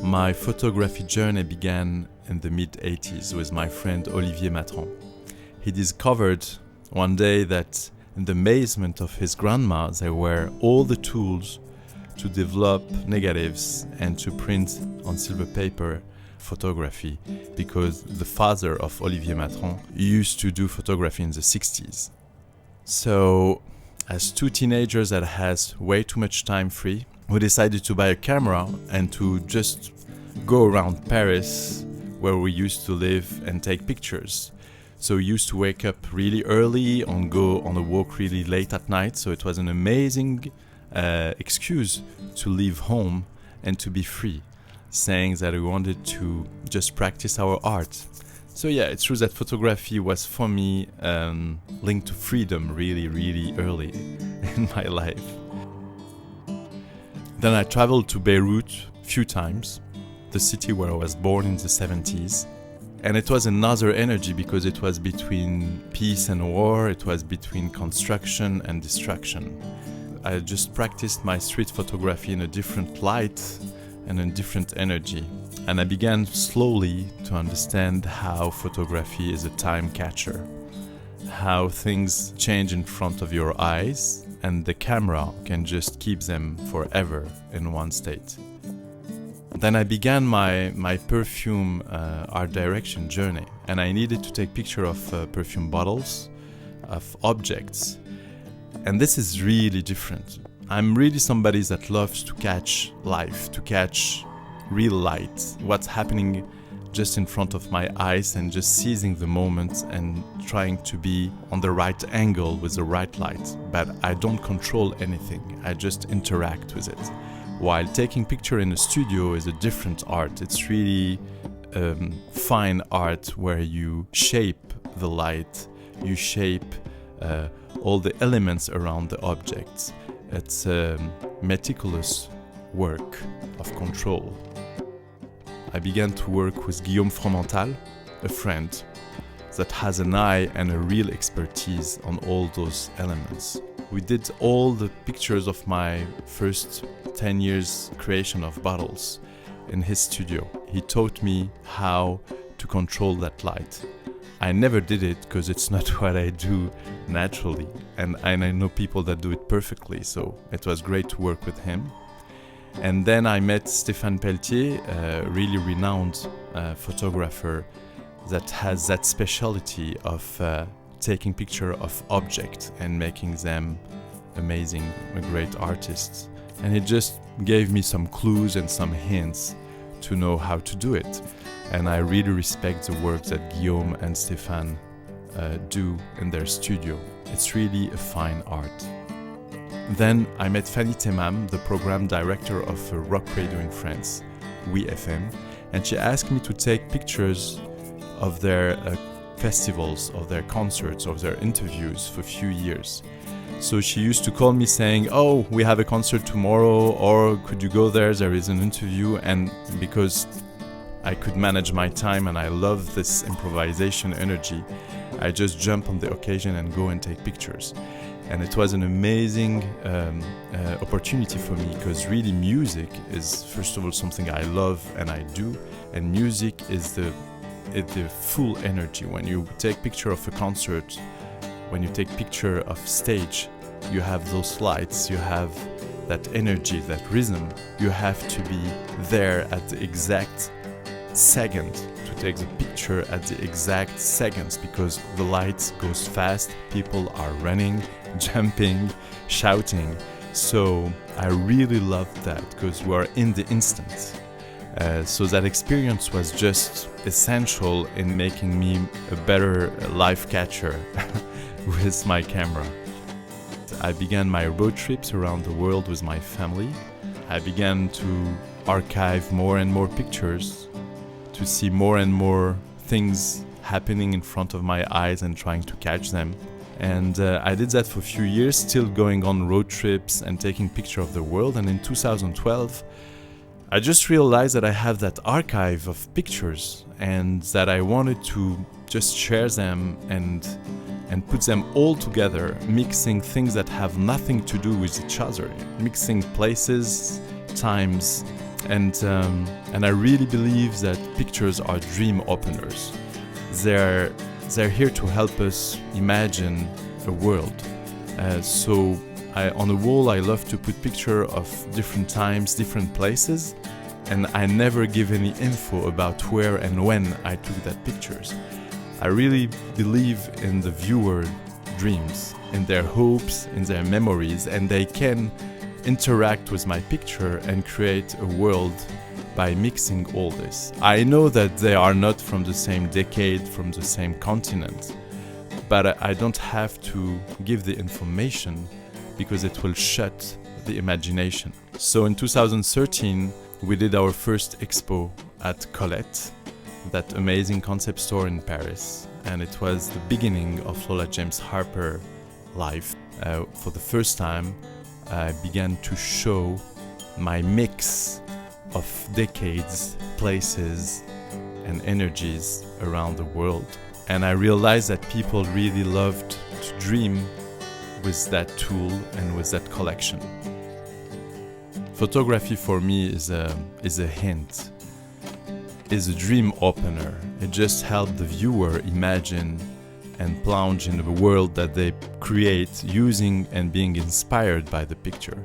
My photography journey began in the mid-80s with my friend Olivier Matron. He discovered one day that in the basement of his grandma there were all the tools to develop negatives and to print on silver paper photography, because the father of Olivier Matron used to do photography in the 60s. So, as two teenagers that has way too much time free, we decided to buy a camera and to just go around Paris, where we used to live, and take pictures. So we used to wake up really early and go on a walk really late at night. So it was an amazing excuse to leave home and to be free, saying that we wanted to just practice our art. So yeah, it's true that photography was for me linked to freedom really, really early in my life. Then I traveled to Beirut a few times, the city where I was born in the 70s. And it was another energy because it was between peace and war, it was between construction and destruction. I just practiced my street photography in a different light and a different energy. And I began slowly to understand how photography is a time catcher, how things change in front of your eyes, and the camera can just keep them forever in one state. Then I began my perfume art direction journey, and I needed to take picture of perfume bottles, of objects. And this is really different. I'm really somebody that loves to catch life, to catch real light, what's happening just in front of my eyes, and just seizing the moment and trying to be on the right angle with the right light. But I don't control anything, I just interact with it. While taking picture in a studio is a different art. It's really fine art where you shape the light, you shape all the elements around the objects. It's a meticulous work of control. I began to work with Guillaume Fromental, a friend that has an eye and a real expertise on all those elements. We did all the pictures of my first 10 years creation of bottles in his studio. He taught me how to control that light. I never did it because it's not what I do naturally, and I know people that do it perfectly, so it was great to work with him. And then I met Stéphane Pelletier, a really renowned photographer that has that specialty of taking picture of objects and making them amazing, great artists. And he just gave me some clues and some hints to know how to do it. And I really respect the work that Guillaume and Stéphane do in their studio. It's really a fine art. Then I met Fanny Temam, the program director of a rock radio in France, Oui FM, and she asked me to take pictures of their festivals, of their concerts, of their interviews for a few years. So she used to call me saying, "Oh, we have a concert tomorrow," or "Could you go there? There is an interview." And because I could manage my time and I love this improvisation energy, I just jump on the occasion and go and take pictures. And it was an amazing opportunity for me, because really music is, first of all, something I love and I do, and music is the full energy. When you take picture of a concert, when you take picture of stage, you have those lights, you have that energy, that rhythm. You have to be there at the exact second to take the picture at the exact seconds, because the light goes fast, people are running, jumping, shouting. So I really loved that, because we are in the instant. So that experience was just essential in making me a better life catcher with my camera. I began my road trips around the world with my family. I began to archive more and more pictures, to see more and more things happening in front of my eyes and trying to catch them. And I did that for a few years, still going on road trips and taking picture of the world. And in 2012, I just realized that I have that archive of pictures and that I wanted to just share them and put them all together, mixing things that have nothing to do with each other, mixing places, times, And I really believe that pictures are dream openers. They're here to help us imagine a world. So on the wall, I love to put pictures of different times, different places, and I never give any info about where and when I took that pictures. I really believe in the viewer dreams, in their hopes, in their memories, and they can interact with my picture and create a world by mixing all this. I know that they are not from the same decade, from the same continent, but I don't have to give the information because it will shut the imagination. So in 2013, we did our first expo at Colette, that amazing concept store in Paris, and it was the beginning of Lola James Harper life. For the first time, I began to show my mix of decades, places, and energies around the world. And I realized that people really loved to dream with that tool and with that collection. Photography for me is a hint, is a dream opener. It just helps the viewer imagine and plunge in the world that they create using and being inspired by the picture.